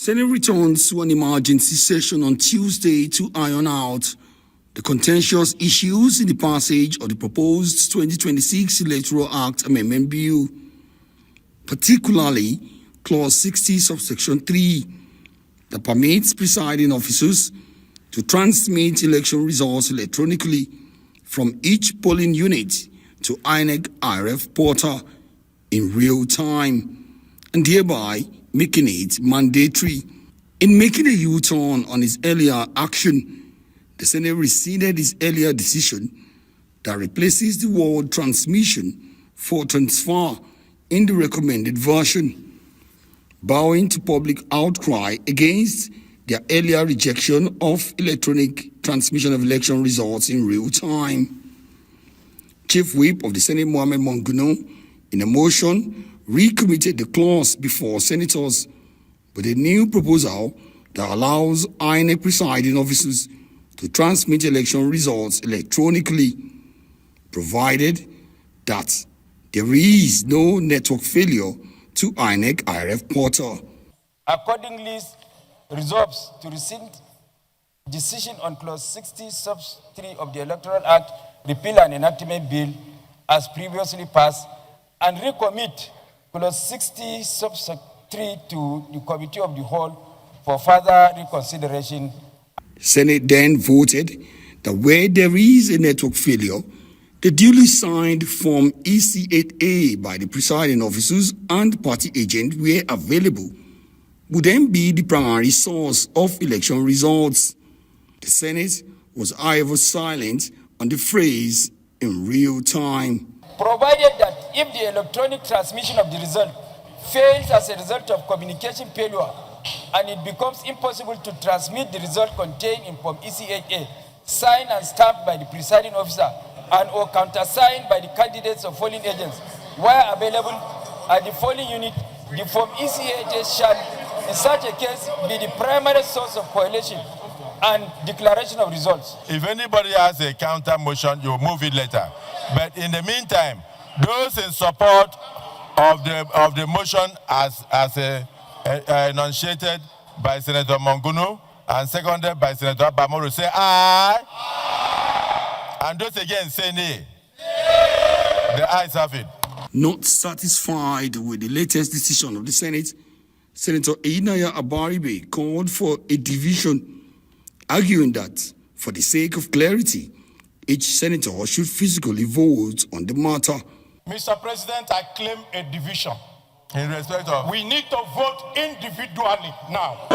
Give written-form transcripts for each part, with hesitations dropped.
Senate returns to an emergency session on Tuesday to iron out the contentious issues in the passage of the proposed 2026 Electoral Act Amendment Bill, particularly Clause 60, Subsection 3, that permits presiding officers to transmit election results electronically from each polling unit to INEC IRF portal in real time, and thereby making it mandatory. In making a U-turn on its earlier action, the Senate rescinded its earlier decision that replaces the word transmission for transfer in the recommended version, bowing to public outcry against their earlier rejection of electronic transmission of election results in real time. Chief Whip of the Senate, Mohammed Monguno, in a motion, recommitted the clause before senators with a new proposal that allows INEC presiding officers to transmit election results electronically, provided that there is no network failure to INEC IRF portal. Accordingly, resolves to rescind decision on Clause 60, Sub 3 of the Electoral Act, Repeal and Enactment Bill, as previously passed, and recommit Clause 60, Sub 3 to the Committee of the Whole for further reconsideration. The Senate then voted that where there is a network failure, the duly signed Form EC8A by the presiding officers and party agent, where available, would then be the primary source of election results. The Senate was, however, silent on the phrase "in real time." Provided that if the electronic transmission of the result fails as a result of communication failure and it becomes impossible to transmit the result contained in Form EC8A, signed and stamped by the presiding officer and or countersigned by the candidates of polling agents, where available at the polling unit, the Form EC8A shall, in such a case, be the primary source of correlation and declaration of results. If anybody has a counter motion, you move it later. But in the meantime, those in support of the motion as enunciated by Senator Monguno and seconded by Senator Bamoro say aye. And those again say nay. The ayes have it. Not satisfied with the latest decision of the Senate, Senator Einaya Abaribe called for a division, arguing that for the sake of clarity, each senator should physically vote on the matter. Mr. President, I claim a division. In respect of? We need to vote individually now.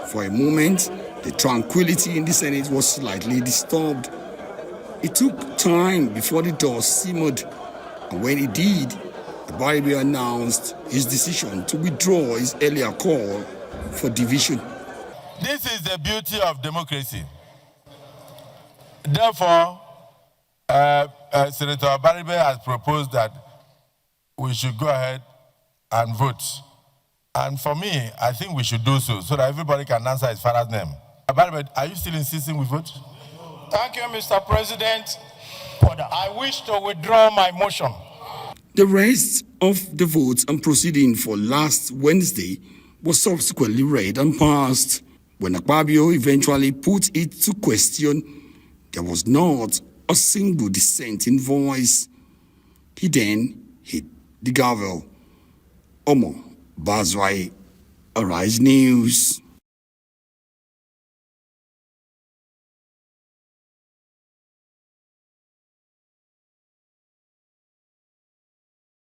For a moment, the tranquility in the Senate was slightly disturbed. It took time before the dust simmered, and when it did, Abaribe announced his decision to withdraw his earlier call for division. This is the beauty of democracy. Therefore, Senator Abaribe has proposed that we should go ahead and vote. And for me, I think we should do so that everybody can answer his father's name. Abaribe, are you still insisting we vote? Thank you, Mr. President. I wish to withdraw my motion. The rest of the votes and proceeding for last Wednesday was subsequently read and passed. When Akpabio eventually put it to question, there was not a single dissenting voice. He then hit the gavel. Omo Bazwai, Arise News.